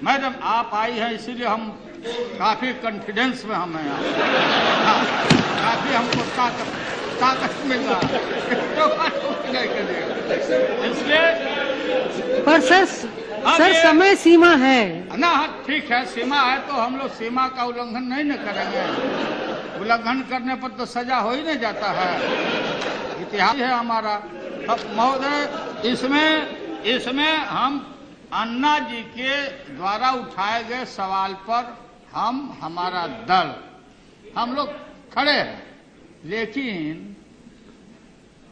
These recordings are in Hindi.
मैडम आप आई हैं इसीलिए हम काफी कॉन्फिडेंस में हम हैं, काफी हमको ताकत मिल रहा है इसलिए। पर सर समय सीमा है ना। ठीक है, सीमा है तो हम लोग सीमा का उल्लंघन नहीं न करेंगे। उल्लंघन करने पर तो सजा हो ही नहीं जाता है, इतिहास है हमारा। महोदय इसमें हम अन्ना जी के द्वारा उठाए गए सवाल पर हमारा दल हम लोग खड़े हैं, लेकिन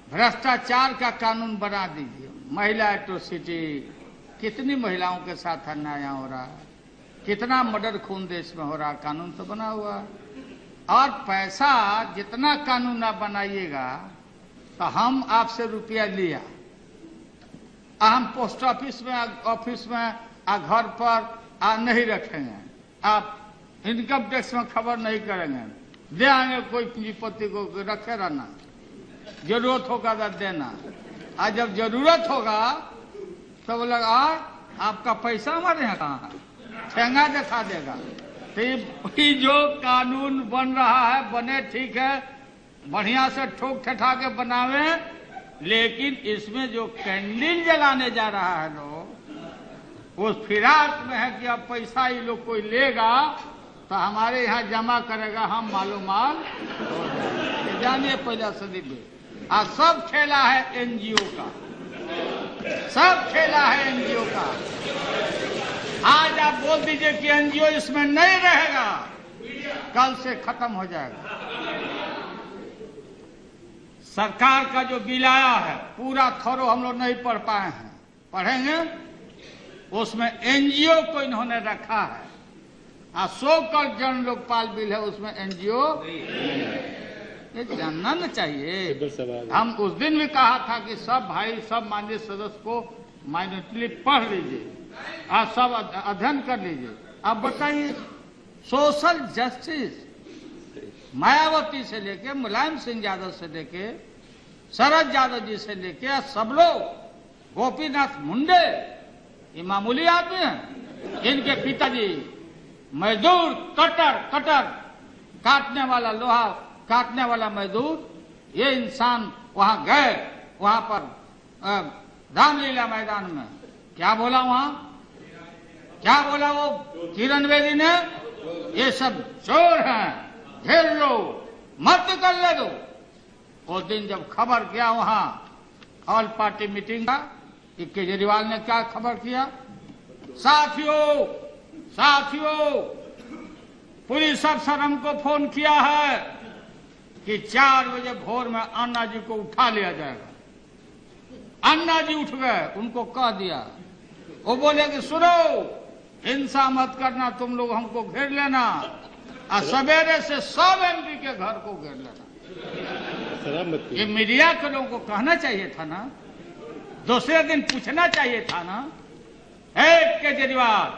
भ्रष्टाचार का कानून बना दीजिए। महिला एट्रोसिटी, कितनी महिलाओं के साथ अन्याय हो रहा है, कितना मर्डर खून देश में हो रहा है, कानून तो बना हुआ है। और पैसा जितना कानून ना बनाइएगा तो हम आपसे रुपया लिया, हम पोस्ट ऑफिस में घर पर नहीं रखेंगे, आप इनकम टैक्स में खबर नहीं करेंगे, दे आएंगे कोई पूंजीपति को, रखे रहना, जरूरत होगा तो देना। और जब जरूरत होगा तो बोला आपका पैसा हमारे यहाँ कहाँ है, ठेंगा दिखा देगा। तो ये जो कानून बन रहा है बने, ठीक है, बढ़िया से ठोक ठठा के बनावे, लेकिन इसमें जो कैंडल जलाने जा रहा है लोग, उस फिराक में है कि अब पैसा ये लोग कोई लेगा तो हमारे यहाँ जमा करेगा, हम मालूम माल जानिए। पहला सदी में आज सब खेला है एनजीओ का, सब खेला है एनजीओ का। आज आप बोल दीजिए कि एनजीओ इसमें नहीं रहेगा, कल से खत्म हो जाएगा। सरकार का जो बिल आया है पूरा थोरो हम लोग नहीं पढ़ पाए हैं, पढ़ेंगे। उसमें एनजीओ को इन्होंने रखा है, और 100 करोड़ जन लोकपाल बिल है, उसमें एनजीओ ये जानना न चाहिए। हम उस दिन भी कहा था कि सब भाई, सब माननीय सदस्य को माइनॉरिटी पढ़ लीजिए, आप सब अध्ययन कर लीजिए। अब बताइए, सोशल जस्टिस मायावती से लेके मुलायम सिंह यादव से लेके शरद यादव जी से लेके सब लोग, गोपीनाथ मुंडे, ये मामूली आदमी हैं। इनके पिताजी मजदूर, कटर काटने वाला, लोहा काटने वाला मजदूर, ये इंसान वहां गए, वहां पर रामलीला मैदान में क्या बोला, वहां क्या बोला वो किरण बेदी ने, ये सब चोर हैं, घेर लो, मत कर ले दो। उस दिन जब खबर किया वहां ऑल पार्टी मीटिंग का, कि केजरीवाल ने क्या खबर किया, साथियों पुलिस अफसर हमको फोन किया है कि 4 बजे भोर में अन्ना जी को उठा लिया जाएगा। अन्ना जी उठ गए, उनको कह दिया, वो बोले कि सुनो, हिंसा मत करना, तुम लोग हमको घेर लेना, और सवेरे से सब एमपी के घर को घेर लेना। ये मीडिया के लोगों को कहना चाहिए था ना, दूसरे दिन पूछना चाहिए था ना, केजरीवाल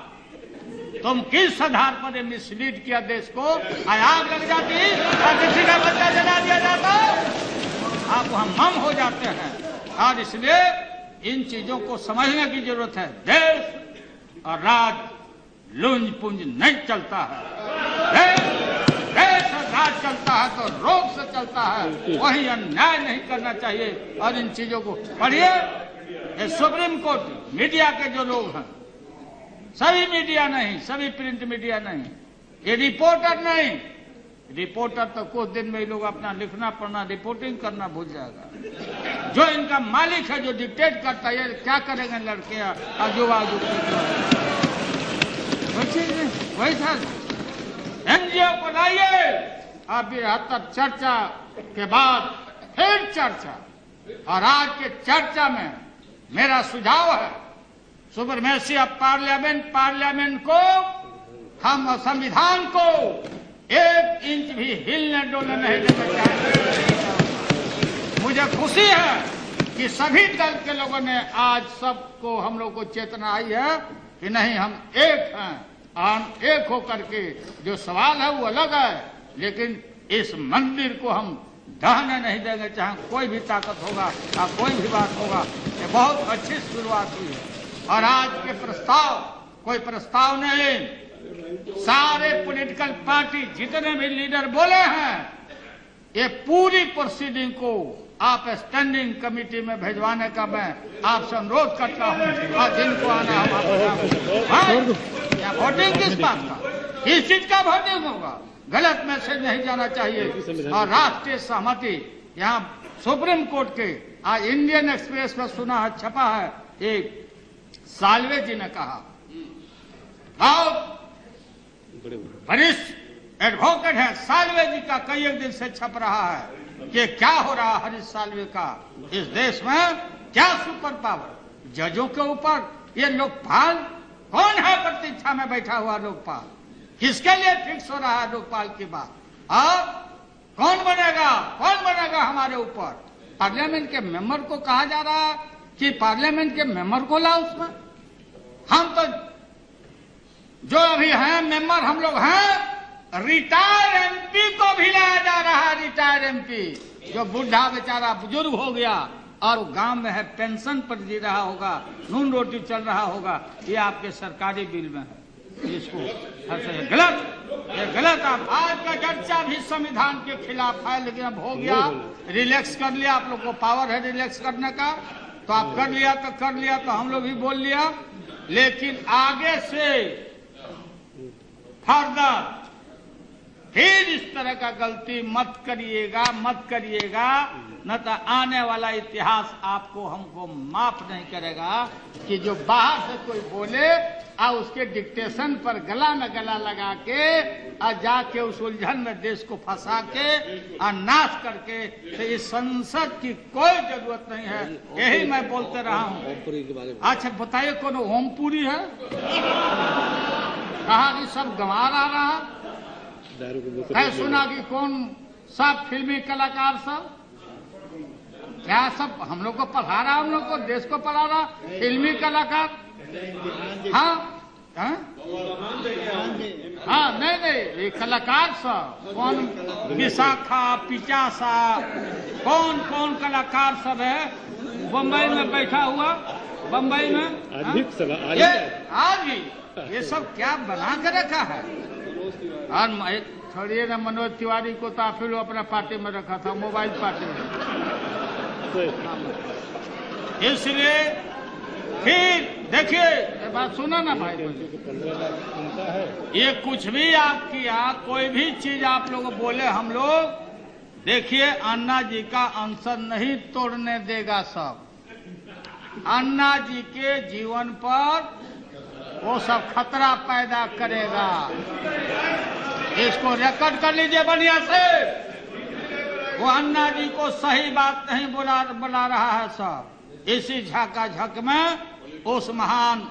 तुम किस आधार पर मिसलीड किया देश को, आग लग जाती और किसी का बच्चा जला दिया जाता, आप वहां मम हो जाते हैं। और इसलिए इन चीजों को समझने की जरूरत है। देश और राज लुंज पुंज नहीं चलता है, देश और राज चलता है तो रोग से चलता है, वही अन्याय नहीं करना चाहिए। और इन चीजों को पढ़िए, ये सुप्रीम कोर्ट, मीडिया के जो लोग हैं, सभी मीडिया नहीं, सभी प्रिंट मीडिया नहीं, ये रिपोर्टर नहीं, रिपोर्टर तो कुछ दिन में ये लोग अपना लिखना पढ़ना, रिपोर्टिंग करना भूल जाएगा। जो इनका मालिक है, जो डिक्टेट करता है, क्या करेंगे लड़के और युवा, वही सर एनजीओ को लाइए। अब 73 चर्चा के बाद फिर चर्चा, और आज के चर्चा में मेरा सुझाव है, सुपरमेसी ऑफ पार्लियामेंट को, हम संविधान को 1 इंच भी हिलने डोलने नहीं देना चाहिए। मुझे खुशी है कि सभी दल के लोगों ने आज सबको, हम लोग को चेतना आई है कि नहीं, हम एक हैं, और एक होकर के जो सवाल है वो अलग है, लेकिन इस मंदिर को हम ढहने नहीं देंगे, चाहे कोई भी ताकत होगा या कोई भी बात होगा। ये बहुत अच्छी शुरुआत हुई है, और आज के प्रस्ताव कोई प्रस्ताव नहीं। सारे पॉलिटिकल पार्टी जितने भी लीडर बोले हैं, ये पूरी प्रोसीडिंग को आप स्टैंडिंग कमेटी में भेजवाने का मैं आपसे अनुरोध करता हूं। और जिनको आना है वोटिंग किस बात का, किस चीज का वोटिंग होगा? गलत मैसेज नहीं जाना चाहिए। और राष्ट्रीय सहमति यहाँ सुप्रीम कोर्ट के आज इंडियन एक्सप्रेस में सुना है, छपा है, एक साल्वे जी ने कहा, बहुत वरिष्ठ एडवोकेट है साल्वे जी का, कई एक दिन से छप रहा है कि क्या हो रहा है हरीश साल्वे का इस देश में, क्या सुपर पावर जजों के ऊपर। ये लोकपाल कौन है? प्रतीक्षा में बैठा हुआ लोकपाल किसके लिए फिक्स हो रहा है लोकपाल की बात? और कौन बनेगा हमारे ऊपर? पार्लियामेंट के मेंबर को कहा जा रहा है कि पार्लियामेंट के मेंबर को लाओ उसमें। हम तो जो अभी हैं मेंबर हम लोग हैं, रिटायर एमपी को भी लाया जा रहा है। रिटायर एमपी जो बुढ़ा बेचारा बुजुर्ग हो गया और गांव में है, पेंशन पर जी रहा होगा, नून रोटी चल रहा होगा, ये आपके सरकारी बिल में है। इसको ये गलत आज का चर्चा भी संविधान के खिलाफ है, लेकिन अब हो गया, रिलैक्स कर लिया। आप लोग को पावर है रिलैक्स करने का, तो आप कर लिया तो हम लोग भी बोल लिया। लेकिन आगे से फर्दर फिर इस तरह का गलती मत करिएगा, न तो आने वाला इतिहास आपको हमको माफ नहीं करेगा कि जो बाहर से कोई बोले और उसके डिक्टेशन पर गला में गला लगा के और जाके उस उलझन में देश को फंसा के और नाश करके, तो इस संसद की कोई जरूरत नहीं है। यही मैं बोलते रहा हूँ। अच्छा बताइए, कौन ओमपुरी है? कहा कि सब गंवार आ रहा है, सुना कि कौन सब फिल्मी कलाकार सब क्या सब हम लोग को पढ़ा रहा, हम लोग को देश को पढ़ा रहा, फिल्मी कलाकार। हाँ नहीं ये कलाकार सब कौन, विशाखा, पिचासा, कौन कलाकार सब है बम्बई में बैठा हुआ, बम्बई में आज भी ये सब क्या बना कर रखा है। और छोड़िए ना, मनोज तिवारी को तो आप लोग अपना पार्टी में रखा था, मोबाइल पार्टी में। इसलिए फिर देखिए, बात सुना ना भाई, ये कुछ भी आप किया, कोई भी चीज आप लोग बोले, हम लोग देखिए अन्ना जी का अनशन नहीं तोड़ने देगा। सब अन्ना जी के जीवन पर वो सब खतरा पैदा करेगा। इसको रिकॉर्ड कर लीजिए बढ़िया से। वो अन्ना जी को सही बात नहीं बुला रहा है सब। इसी झाका में उस महान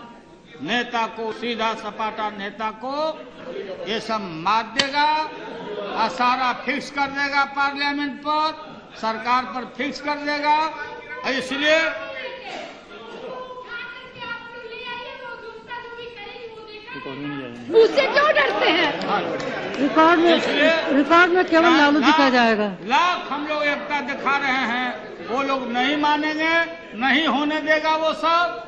नेता को, सीधा सपाटा नेता को ये सब मार देगा और सारा फिक्स कर देगा, पार्लियामेंट पर, सरकार पर फिक्स कर देगा। इसलिए उससे क्यों डरते हैं? रिकॉर्ड में केवल लालू दिखा जाएगा। लाख हम लोग एकता दिखा रहे हैं, वो लोग नहीं मानेंगे, नहीं होने देगा वो सब।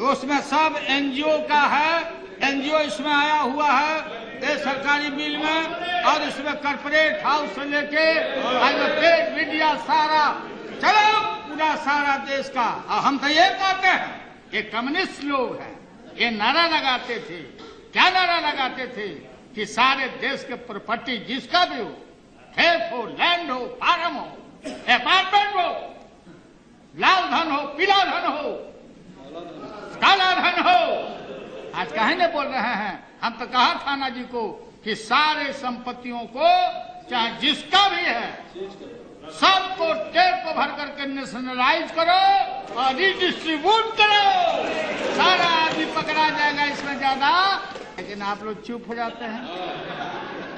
उसमें सब एनजीओ का है, एनजीओ इसमें आया हुआ है ये सरकारी बिल में, और इसमें कॉर्पोरेट हाउस से लेके प्रिंट मीडिया सारा चलो, पूरा सारा देश का। और हम तो ये कहते हैं, ये कम्युनिस्ट लोग हैं, ये नारा लगाते थे, क्या नारा लगाते थे कि सारे देश के प्रॉपर्टी जिसका भी हो, खेत हो, लैंड हो, फार्म हो, अपार्टमेंट हो, लाल धन हो, पीला धन हो, काला धन हो, आज काहे नहीं बोल रहे हैं? हम तो कहा थाना जी को कि सारे संपत्तियों को चाहे जिसका भी है सबको टेप को भर करके नेशनलाइज करो और रिडिस्ट्रीब्यूट करो, सारा आदमी पकड़ा जाएगा इसमें ज्यादा। लेकिन आप लोग चुप हो जाते हैं,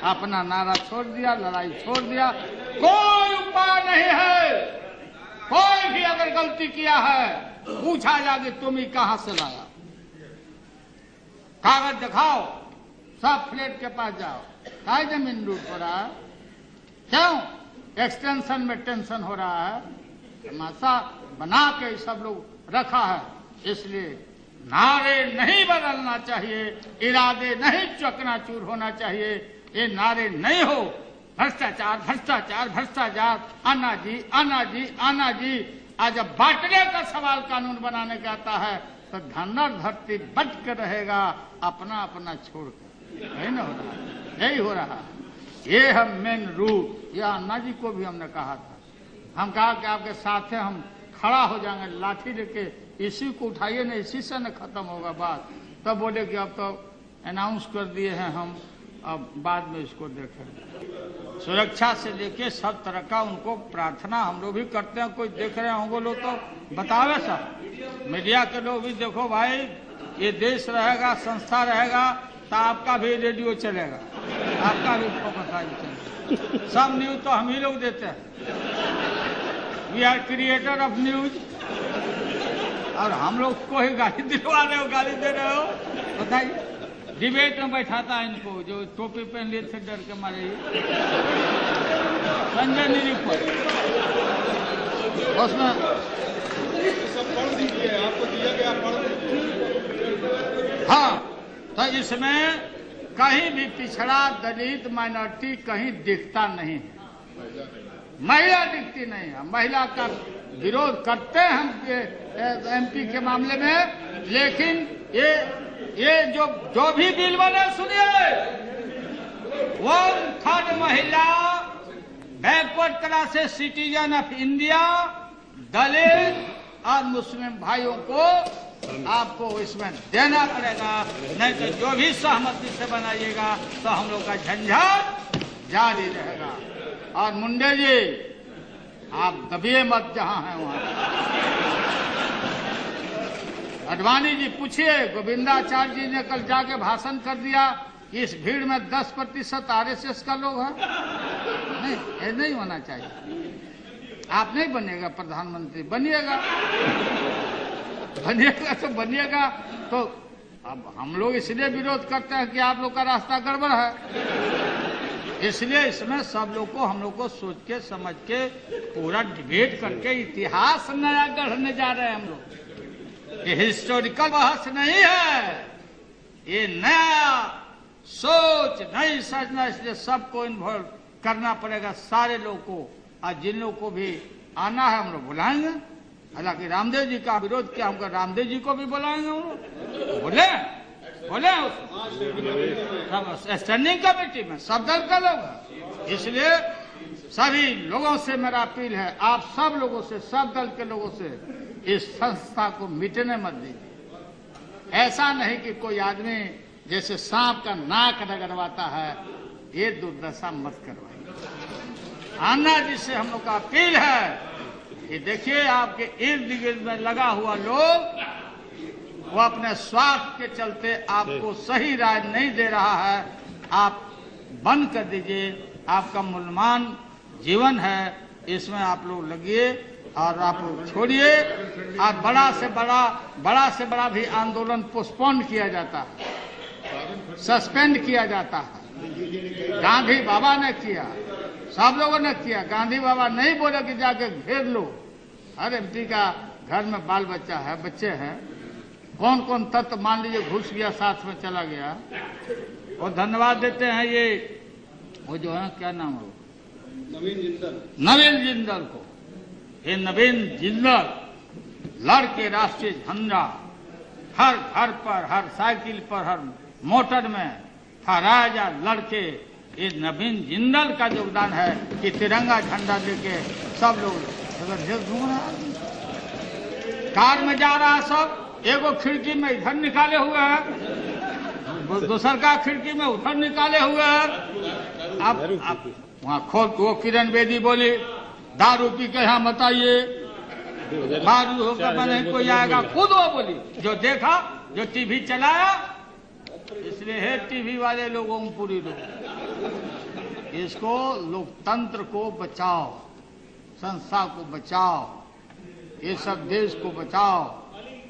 अपना नारा छोड़ दिया, लड़ाई छोड़ दिया। कोई उपाय नहीं है, कोई भी अगर गलती किया है पूछा जाके तुम ही कहां से लाया, कागज दिखाओ, सब फ्लैट के पास जाओ, काय जमीन लूट हो रहा है, क्यों एक्सटेंशन में टेंशन हो रहा है, तमाशा बना के सब लोग रखा है। इसलिए नारे नहीं बदलना चाहिए, इरादे नहीं चकनाचूर होना चाहिए, ये नारे नहीं हो भ्रष्टाचार भ्रष्टाचार भ्रष्टाचार, आना जी आना जी आना जी। आज जब बांटने का सवाल कानून बनाने का आता है तो धन और धरती बट कर रहेगा, अपना अपना छोड़कर, नहीं ना हो रहा, यही हो रहा। ये हम मेन रूट, ये अन्ना जी को भी हमने कहा था, हम कहा कि आपके साथ हैं, हम खड़ा हो जाएंगे लाठी लेके, इसी को उठाइए ना, इसी से न खत्म होगा बात। तब बोले कि अब तो अनाउंस कर दिए हैं हम, अब बाद में इसको देखेंगे। सुरक्षा से लेके सब तरह का उनको प्रार्थना हम लोग भी करते हैं। कोई देख रहे होंगे लोग तो बतावे, सब मीडिया के लोग भी देखो भाई, ये देश रहेगा, संस्था रहेगा तो आपका भी रेडियो चलेगा, आपका भी फोकस चलेगा। सब न्यूज तो हम ही लोग देते हैं, we are creator of news. और हम लोग को ही गाली दिलवा रहे हो, गाली दे रहे हो, बताइए। डिबेट में बैठाता है इनको, जो टोपी पहन लिए थे डर के मारे, संजय निरीक्षक, उसमें हाँ, तो इसमें कहीं भी पिछड़ा दलित माइनॉरिटी कहीं दिखता नहीं है, महिला दिखती नहीं है। महिला का विरोध करते हैं हम एमपी के मामले में, लेकिन ये जो भी बिल बने, सुनिए, 1/3 महिला, बैकवर्ड क्लास से सिटीजन ऑफ इंडिया, दलित और मुस्लिम भाइयों को आपको इसमें देना पड़ेगा, नहीं तो जो भी सहमति से बनाइएगा तो हम लोग का झंझट जारी रहेगा। और मुंडे जी, आप दबिए मत जहां हैं वहां। अडवाणी जी पूछिए, गोविंदाचार्य जी ने कल जाके भाषण कर दिया कि इस भीड़ में 10% आरएसएस का लोग है। नहीं, ये नहीं होना चाहिए। आप नहीं बनिएगा प्रधानमंत्री, बनिएगा तो बनिएगा। तो अब हम लोग इसलिए विरोध करते हैं कि आप लोग का रास्ता गड़बड़ है, इसलिए इसमें सब लोग को, हम लोग को सोच के समझ के पूरा डिबेट करके इतिहास नया गढ़ने जा रहे हैं हम लोग। ये हिस्टोरिकल बहस नहीं है, ये नया सोच, नई सजना, इसलिए सबको इन्वॉल्व करना पड़ेगा, सारे लोगों को। और जिन लोगों को भी आना है हम लोग बुलाएंगे। हालांकि रामदेव जी का विरोध किया, हमको रामदेव जी को भी बुलाएंगे, हम लोग बोले स्टैंडिंग कमेटी में सब दल का लोग। इसलिए सभी लोगों से मेरा अपील है, आप सब लोगों से, सब दल के लोगों से, इस संस्था को मिटने मत दीजिए। ऐसा नहीं कि कोई आदमी जैसे सांप का नाक रगड़वाता है, ये दुर्दशा मत करवाइए। अन्ना जी से हम लोग का अपील है कि देखिए, आपके इर्द गिर्द में लगा हुआ लोग, वो अपने स्वार्थ के चलते आपको सही राय नहीं दे रहा है, आप बंद कर दीजिए। आपका मूल्यवान जीवन है, इसमें आप लोग लगिए और आप लोग छोड़िए। और बड़ा से बड़ा भी आंदोलन पोस्टपोन किया जाता है, सस्पेंड किया जाता है। गांधी बाबा ने किया, सब लोगों ने किया। गांधी बाबा नहीं बोले कि जाके घेर लो। हर एमपी का घर में बाल बच्चा है, बच्चे हैं, कौन कौन तत्व मान लीजिए घुस गया, साथ में चला गया। और धन्यवाद देते हैं ये वो जो है, क्या नाम है, नवीन जिंदल को। ये नवीन जिंदल लड़के राष्ट्रीय झंडा हर घर पर, हर साइकिल पर, हर मोटर में फहराया जा, लड़के। ये नवीन जिंदल का योगदान है कि तिरंगा झंडा लेके सब लोग घूम रहा है, कार में जा रहा है सब, एगो खिड़की में इधर निकाले हुए हैं, दूसर का खिड़की में उधर निकाले हुए हैं। अब वहाँ खोल, वो किरण बेदी बोली दारू पी के यहाँ मत आइए, दारू होकर बने कोई आएगा, खुद वो बोली, जो देखा, जो टीवी चलाया। इसलिए है टीवी वाले लोगों में पूरी लोग, इसको लोकतंत्र को बचाओ, संस्था को बचाओ, ये सब देश को बचाओ,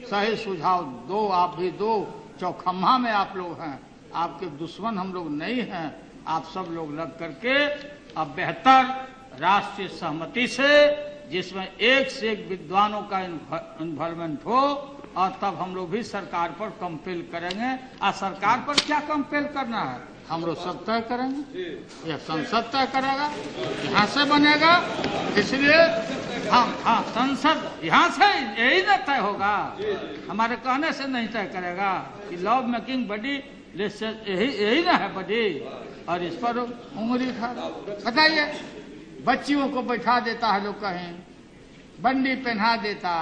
सही सुझाव दो, आप भी दो। चौखम्मा में आप लोग हैं, आपके दुश्मन हम लोग नहीं हैं। आप सब लोग लग करके अब बेहतर राष्ट्रीय सहमति से, जिसमें एक से एक विद्वानों का इन्वॉल्वमेंट हो, और तब हम लोग भी सरकार पर कंपेल करेंगे। और सरकार पर क्या कंपेल करना है हम लोग सब तय करेंगे, यह संसद तय करेगा, यहाँ से बनेगा। इसलिए हाँ संसद यहाँ से यही न तय होगा, हमारे कहने से नहीं तय करेगा कि लॉ मेकिंग बॉडी यही ना है बॉडी, और इस पर उंगली उठा। बताइए, बच्चियों को बैठा देता है लोग कहीं, बंडी पहना देता,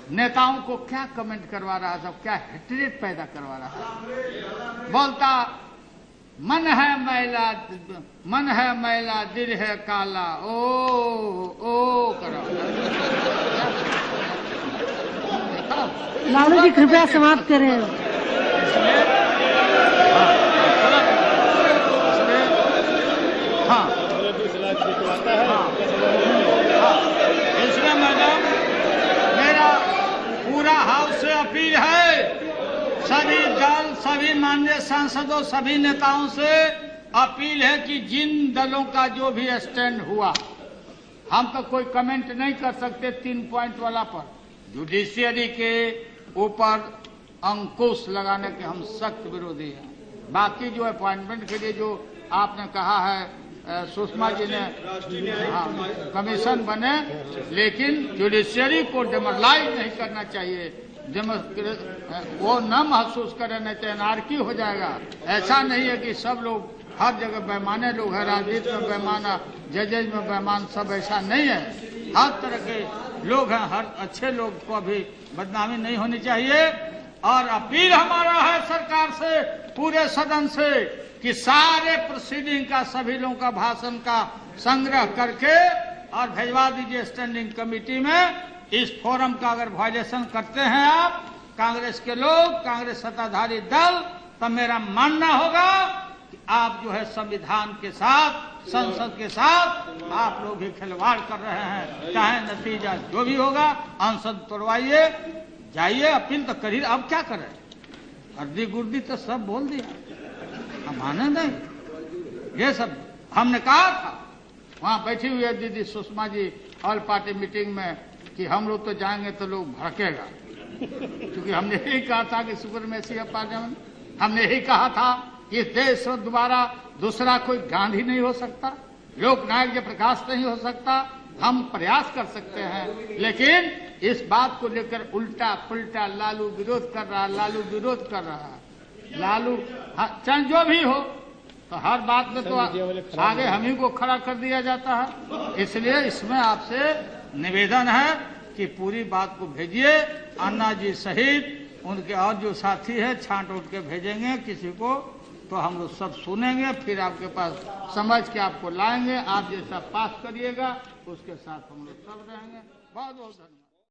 नेताओं को क्या कमेंट करवा रहा था, क्या हेट्रेट पैदा करवा रहा है। बोलता मन है मैला दिल है काला, ओ करो। लालू जी कृपया समाप्त करें। इसलिए मैडम मेरा पूरा हाउस से अपील है, सभी दल, सभी माननीय सांसदों, सभी नेताओं से अपील है कि जिन दलों का जो भी स्टैंड हुआ, हम तो कोई कमेंट नहीं कर सकते 3 पॉइंट वाला पर, जुडिशियरी के ऊपर अंकुश लगाने के हम सख्त विरोधी हैं। बाकी जो अपॉइंटमेंट के लिए जो आपने कहा है सुषमा जी ने कमीशन बने, लेकिन जुडिशियरी को डेमोरलाइज नहीं करना चाहिए, वो न महसूस करे, नहीं तो एनार्की हो जाएगा। ऐसा नहीं है कि सब लोग हर जगह बेईमाने लोग हैं, राजनीति में बेईमाना, जजेज में बेईमान, सब ऐसा नहीं है। हर तरह के लोग हैं, हर अच्छे लोग को भी बदनामी नहीं होनी चाहिए। और अपील हमारा है सरकार से, पूरे सदन से, कि सारे प्रोसीडिंग का, सभी लोगों का भाषण का संग्रह करके और भेजवा दीजिए स्टैंडिंग कमेटी में। इस फोरम का अगर वायलेशन करते हैं आप कांग्रेस के लोग, कांग्रेस सत्ताधारी दल, तब मेरा मानना होगा कि आप जो है संविधान के साथ, संसद के साथ आप लोग भी खिलवाड़ कर रहे हैं। चाहे नतीजा जो भी होगा, संसद तोड़वाइए, जाइए, अपील तो करिए। अब क्या करें, अर्दी गुर्दी तो सब बोल दिया, हम माने नहीं। ये सब हमने कहा था, वहां बैठी हुई है दीदी Sushma ji all party meeting में, कि हम लोग तो जाएंगे तो लोग भड़केगा, क्योंकि हमने यही कहा था कि सुप्रीमेसी ऑफ पार्लियामेंट, हमने यही कहा था कि इस देश में दोबारा दूसरा कोई गांधी नहीं हो सकता, लोकनायक जयप्रकाश नहीं हो सकता। हम प्रयास कर सकते हैं, लेकिन इस बात को लेकर उल्टा पुल्टा लालू विरोध कर रहा, लालू विरोध कर रहा, लालू चाहे जो भी हो, तो हर बात में तो आगे हम ही को खड़ा कर दिया जाता है। इसलिए इसमें आपसे निवेदन है कि पूरी बात को भेजिए, अन्ना जी सहित उनके और जो साथी है छांट उठ के भेजेंगे किसी को, तो हम लोग सब सुनेंगे, फिर आपके पास समझ के आपको लाएंगे, आप जैसा पास करिएगा उसके साथ हम लोग सब रहेंगे। बहुत बहुत धन्यवाद।